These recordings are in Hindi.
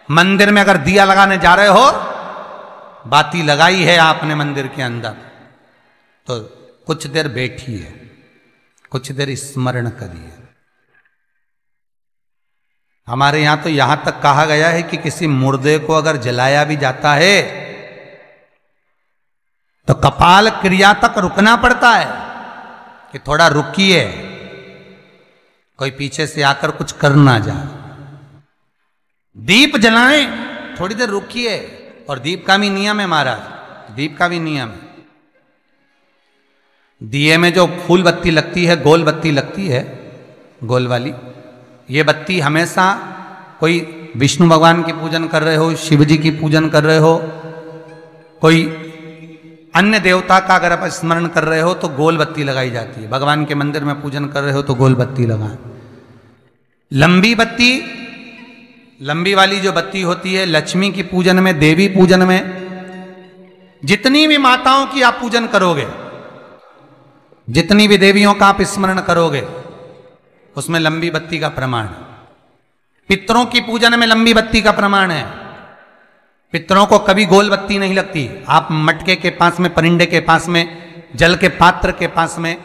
मंदिर में अगर दिया लगाने जा रहे हो, बाती लगाई है आपने मंदिर के अंदर, तो कुछ देर बैठिए, कुछ देर स्मरण करिए। हमारे यहां तो यहां तक कहा गया है कि किसी मुर्दे को अगर जलाया भी जाता है तो कपाल क्रिया तक रुकना पड़ता है कि थोड़ा रुकिए, कोई पीछे से आकर कुछ कर ना जाए। दीप जलाएं, थोड़ी देर रुकिए। और दीप का भी नियम है महाराज, दीप का भी नियम है। दिए में जो फूल बत्ती लगती है, गोल बत्ती लगती है, गोल वाली, ये बत्ती हमेशा कोई विष्णु भगवान की पूजन कर रहे हो, शिव जी की पूजन कर रहे हो, कोई अन्य देवता का अगर आप स्मरण कर रहे हो तो गोल बत्ती लगाई जाती है। भगवान के मंदिर में पूजन कर रहे हो तो गोल बत्ती लगाएं। लंबी बत्ती, लंबी वाली जो बत्ती होती है, लक्ष्मी की पूजन में, देवी पूजन में, जितनी भी माताओं की आप पूजन करोगे, जितनी भी देवियों का आप स्मरण करोगे, उसमें लंबी बत्ती का प्रमाण है। पितरों की पूजन में लंबी बत्ती का प्रमाण है। पितरों को कभी गोल बत्ती नहीं लगती। आप मटके के पास में, परिंदे के पास में, जल के पात्र के पास में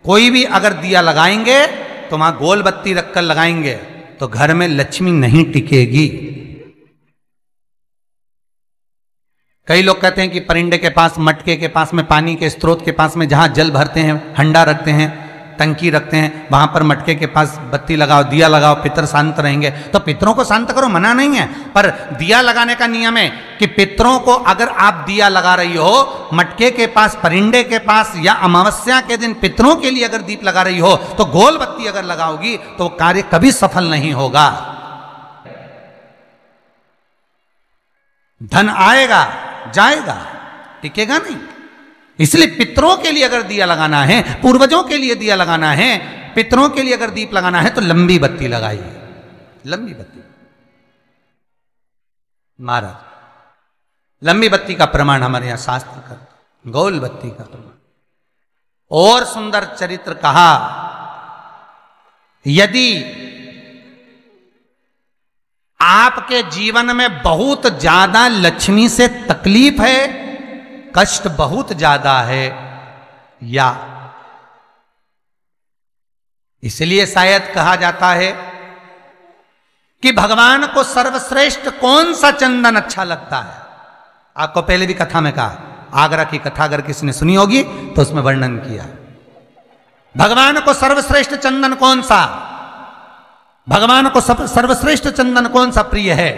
कोई भी अगर दिया लगाएंगे तो वहां गोल बत्ती रखकर लगाएंगे तो घर में लक्ष्मी नहीं टिकेगी। कई लोग कहते हैं कि परिंदे के पास, मटके के पास में, पानी के स्रोत के पास में जहां जल भरते हैं, हंडा रखते हैं, टंकी रखते हैं, वहां पर मटके के पास बत्ती लगाओ, दिया लगाओ, पितर शांत रहेंगे। तो पितरों को शांत करो, मना नहीं है, पर दिया लगाने का नियम है कि पितरों को अगर आप दिया लगा रही हो मटके के पास, परिंदे के पास, या अमावस्या के दिन पितरों के लिए अगर दीप लगा रही हो तो गोल बत्ती अगर लगाओगी तो कार्य कभी सफल नहीं होगा। धन आएगा जाएगा, टिकेगा नहीं। इसलिए पितरों के लिए अगर दिया लगाना है, पूर्वजों के लिए दिया लगाना है, पितरों के लिए अगर दीप लगाना है तो लंबी बत्ती लगाइए, लंबी बत्ती। महाराज, लंबी बत्ती का प्रमाण हमारे यहां शास्त्र करते, गोल बत्ती का प्रमाण। और सुंदर चरित्र कहा, यदि आपके जीवन में बहुत ज्यादा लक्ष्मी से तकलीफ है, कष्ट बहुत ज्यादा है, या इसलिए शायद कहा जाता है कि भगवान को सर्वश्रेष्ठ कौन सा चंदन अच्छा लगता है। आपको पहले भी कथा में कहा, आगरा की कथा अगर किसी ने सुनी होगी तो उसमें वर्णन किया। भगवान को सर्वश्रेष्ठ चंदन कौन सा, भगवान को सर्वश्रेष्ठ चंदन कौन सा प्रिय है,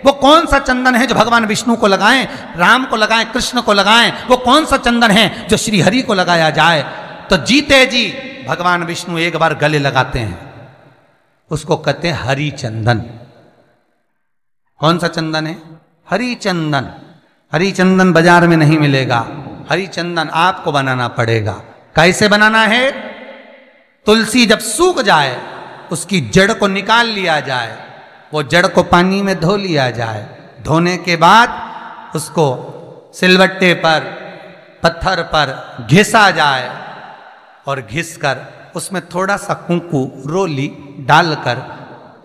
वो कौन सा चंदन है जो भगवान विष्णु को लगाएं, राम को लगाएं, कृष्ण को लगाएं, वो कौन सा चंदन है जो श्री हरि को लगाया जाए। तो जीते जी भगवान विष्णु एक बार गले लगाते हैं, उसको कहते हैं हरि चंदन। कौन सा चंदन है? हरि चंदन। हरि चंदन बाजार में नहीं मिलेगा, हरि चंदन आपको बनाना पड़ेगा। कैसे बनाना है? तुलसी जब सूख जाए उसकी जड़ को निकाल लिया जाए, वो जड़ को पानी में धो लिया जाए, धोने के बाद उसको सिलबट्टे पर, पत्थर पर घिसा जाए और घिसकर उसमें थोड़ा सा कुंकू, रोली डालकर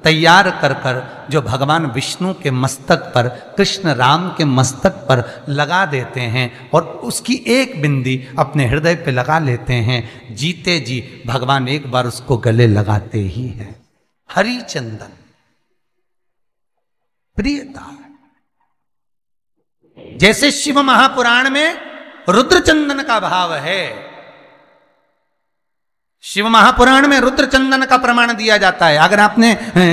तैयार कर कर जो भगवान विष्णु के मस्तक पर, कृष्ण राम के मस्तक पर लगा देते हैं और उसकी एक बिंदी अपने हृदय पे लगा लेते हैं। जीते जी भगवान एक बार उसको गले लगाते ही हैं। हरि चंदन प्रियता। जैसे शिव महापुराण में रुद्र चंदन का भाव है, शिव महापुराण में रुद्र चंदन का प्रमाण दिया जाता है। अगर आपने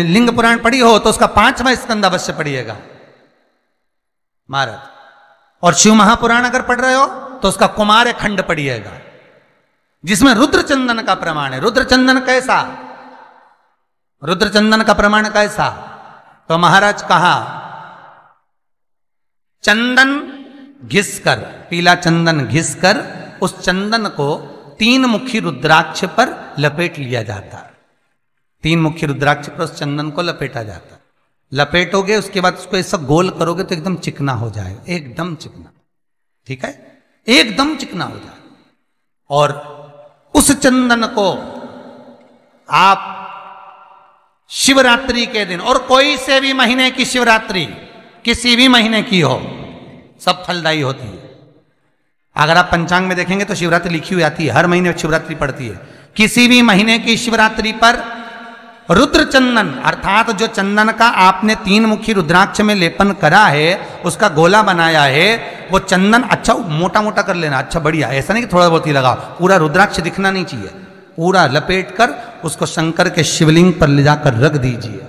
लिंग पुराण पढ़ी हो तो उसका 5वां स्कंद अवश्य पढ़िएगा महाराज, और शिव महापुराण अगर पढ़ रहे हो तो उसका कुमार खंड पढ़िएगा जिसमें रुद्र चंदन का प्रमाण है। रुद्र चंदन कैसा, रुद्र चंदन का प्रमाण कैसा? तो महाराज कहा, चंदन घिसकर, पीला चंदन घिसकर उस चंदन को 3 मुखी रुद्राक्ष पर लपेट लिया जाता। 3 मुखी रुद्राक्ष पर उस चंदन को लपेटा जाता। लपेटोगे उसके बाद उसको ऐसा गोल करोगे तो एकदम चिकना हो जाएगा, एकदम चिकना, ठीक है, एकदम चिकना हो जाएगा। और उस चंदन को आप शिवरात्रि के दिन, और कोई से भी महीने की शिवरात्रि, किसी भी महीने की हो, सब फलदायी होती है। अगर आप पंचांग में देखेंगे तो शिवरात्रि लिखी हुई आती है, हर महीने शिवरात्रि पड़ती है। किसी भी महीने की शिवरात्रि पर रुद्र चंदन, अर्थात जो चंदन का आपने 3 मुखी रुद्राक्ष में लेपन करा है, उसका गोला बनाया है, वो चंदन अच्छा मोटा मोटा कर लेना, अच्छा बढ़िया, ऐसा नहीं कि थोड़ा बहुत ही लगाओ, पूरा रुद्राक्ष दिखना नहीं चाहिए, पूरा लपेट कर उसको शंकर के शिवलिंग पर ले जाकर रख दीजिए,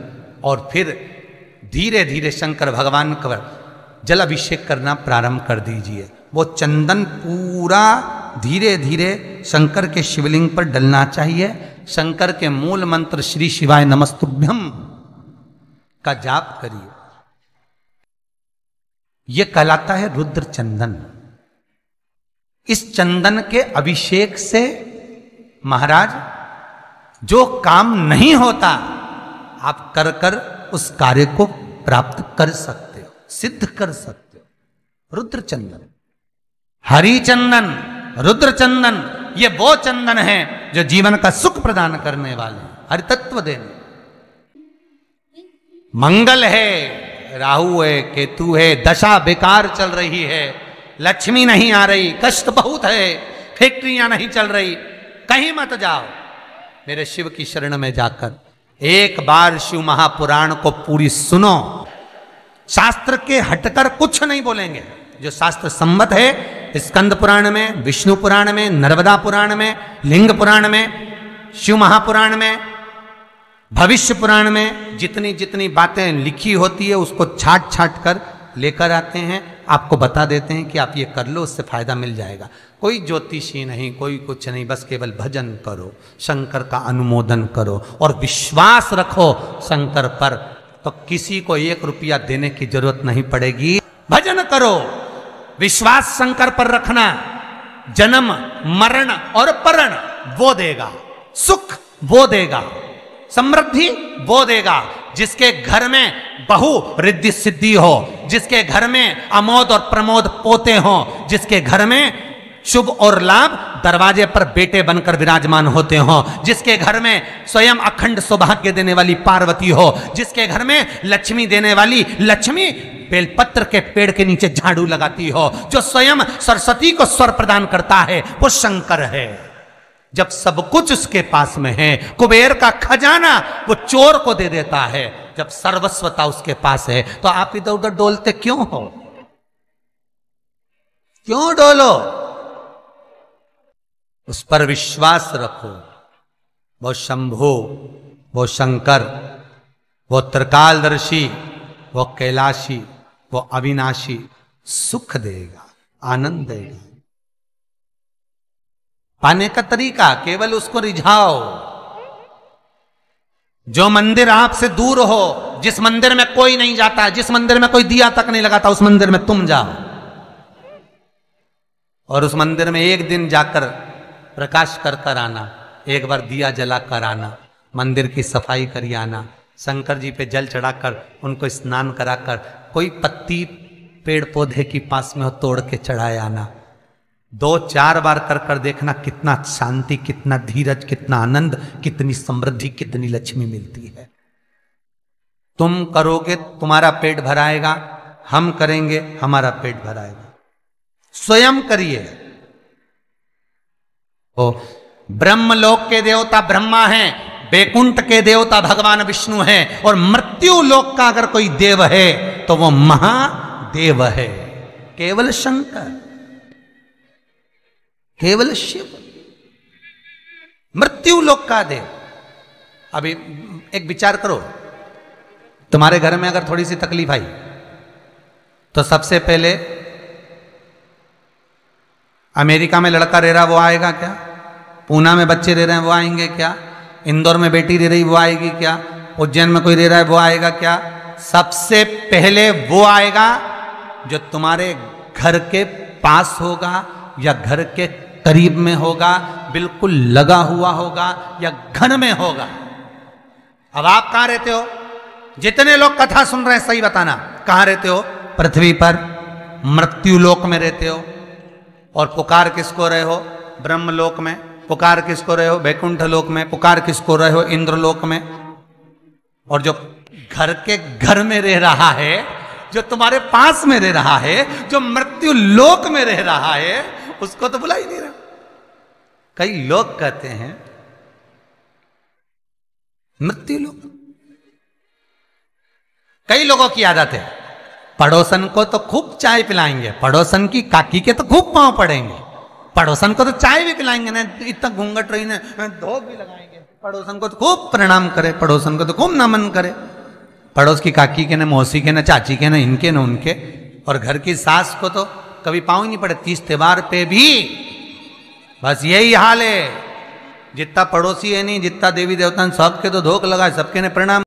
और फिर धीरे धीरे शंकर भगवान का जल अभिषेक करना प्रारंभ कर दीजिए। वो चंदन पूरा धीरे धीरे शंकर के शिवलिंग पर डलना चाहिए। शंकर के मूल मंत्र श्री शिवाय नमस्तुभ्यम का जाप करिए। यह कहलाता है रुद्र चंदन। इस चंदन के अभिषेक से महाराज जो काम नहीं होता, आप कर कर उस कार्य को प्राप्त कर सकते हो, सिद्ध कर सकते हो। रुद्र चंदन, हरि चंदन, रुद्र चंदन, ये वो चंदन है जो जीवन का सुख प्रदान करने वाले, हरि तत्व देने। मंगल है, राहु है, केतु है, दशा बेकार चल रही है, लक्ष्मी नहीं आ रही, कष्ट बहुत है, फैक्ट्रियां नहीं चल रही, कहीं मत जाओ, मेरे शिव की शरण में जाकर एक बार शिव महापुराण को पूरी सुनो। शास्त्र के हटकर कुछ नहीं बोलेंगे, जो शास्त्र सम्मत है, स्कंद पुराण में, विष्णु पुराण में, नर्मदा पुराण में, लिंग पुराण में, शिव महापुराण में, भविष्य पुराण में जितनी जितनी बातें लिखी होती है उसको छाट छाट कर लेकर आते हैं, आपको बता देते हैं कि आप ये कर लो, उससे फायदा मिल जाएगा। कोई ज्योतिषी नहीं, कोई कुछ नहीं, बस केवल भजन करो, शंकर का अनुमोदन करो और विश्वास रखो शंकर पर, तो किसी को 1 रुपया देने की जरूरत नहीं पड़ेगी। भजन करो, विश्वास शंकर पर रखना, जन्म मरण और परण वो देगा, सुख वो देगा, समृद्धि वो देगा। जिसके घर में बहु रिद्धि सिद्धि हो, जिसके घर में अमोद और प्रमोद पोते हो, जिसके घर में शुभ और लाभ दरवाजे पर बेटे बनकर विराजमान होते हो, जिसके घर में स्वयं अखंड सौभाग्य देने वाली पार्वती हो, जिसके घर में लक्ष्मी देने वाली लक्ष्मी बेलपत्र के पेड़ के नीचे झाड़ू लगाती हो, जो स्वयं सरस्वती को स्वर प्रदान करता है, वो शंकर है। जब सब कुछ उसके पास में है, कुबेर का खजाना वो चोर को दे देता है, जब सर्वस्वता उसके पास है, तो आप इधर उधर डोलते क्यों हो? क्यों डोलो? उस पर विश्वास रखो। वो शंभु, वो शंकर, वो त्रिकालदर्शी, वो कैलाशी, वो अविनाशी सुख देगा, आनंद देगा। पाने का तरीका केवल उसको रिझाओ। जो मंदिर आपसे दूर हो, जिस मंदिर में कोई नहीं जाता, जिस मंदिर में कोई दिया तक नहीं लगाता, उस मंदिर में तुम जाओ और उस मंदिर में एक दिन जाकर प्रकाश कर कर आना, एक बार दिया जला कर आना, मंदिर की सफाई करी आना, शंकर जी पे जल चढ़ाकर उनको स्नान कराकर, कोई पत्ती पेड़ पौधे की पास में हो तोड़ के चढ़ाए आना। 2-4 बार कर कर देखना कितना शांति, कितना धीरज, कितना आनंद, कितनी समृद्धि, कितनी लक्ष्मी मिलती है। तुम करोगे तुम्हारा पेट भराएगा, हम करेंगे हमारा पेट भराएगा। स्वयं करिए। ओ ब्रह्मलोक के देवता ब्रह्मा हैं, बैकुंठ के देवता भगवान विष्णु हैं, और मृत्यु लोक का अगर कोई देव है तो वो महादेव है, केवल शंकर, केवल शिव, मृत्यु लोक का देव। अभी एक विचार करो, तुम्हारे घर में अगर थोड़ी सी तकलीफ आई तो सबसे पहले अमेरिका में लड़का रह रहा वो आएगा क्या? पूना में बच्चे रह रहे हैं वो आएंगे क्या? इंदौर में बेटी रह रही वो आएगी क्या? उज्जैन में कोई रह रहा है वो आएगा क्या? सबसे पहले वो आएगा जो तुम्हारे घर के पास होगा या घर के करीब में होगा, बिल्कुल लगा हुआ होगा या घर में होगा। अब आप कहां रहते हो? जितने लोग कथा सुन रहे हैं सही बताना, कहां रहते हो? पृथ्वी पर मृत्यु लोक में रहते हो। और पुकार किसको रहे हो? ब्रह्मलोक में। पुकार किसको रहे हो? बैकुंठ लोक में। पुकार किसको रहे हो? इंद्रलोक में। और जो घर के घर में रह रहा है, जो तुम्हारे पास में रह रहा है, जो मृत्यु लोक में रह रहा है, उसको तो बुला ही नहीं रहा। कई लोग कहते हैं मृत्यु लोक। कई लोगों की आदत है, पड़ोसन को तो खूब चाय पिलाएंगे, पड़ोसन की काकी के तो खूब पांव पड़ेंगे, पड़ोसन को तो चाय भी पिलाएंगे ना, इतना घूंघट रही ना, धोख भी लगाएंगे, पड़ोसन को तो खूब प्रणाम करे, पड़ोसन को तो खूब नमन करे, पड़ोस की काकी के न मौसी के न चाची के न इनके न उनके। और घर की सास को तो कभी पाँव ही नहीं पड़े, 30 त्योहार पे भी बस यही हाल है। जितना पड़ोसी है नहीं, जितना देवी देवता, सबके तो धोख लगाए, सबके ने प्रणाम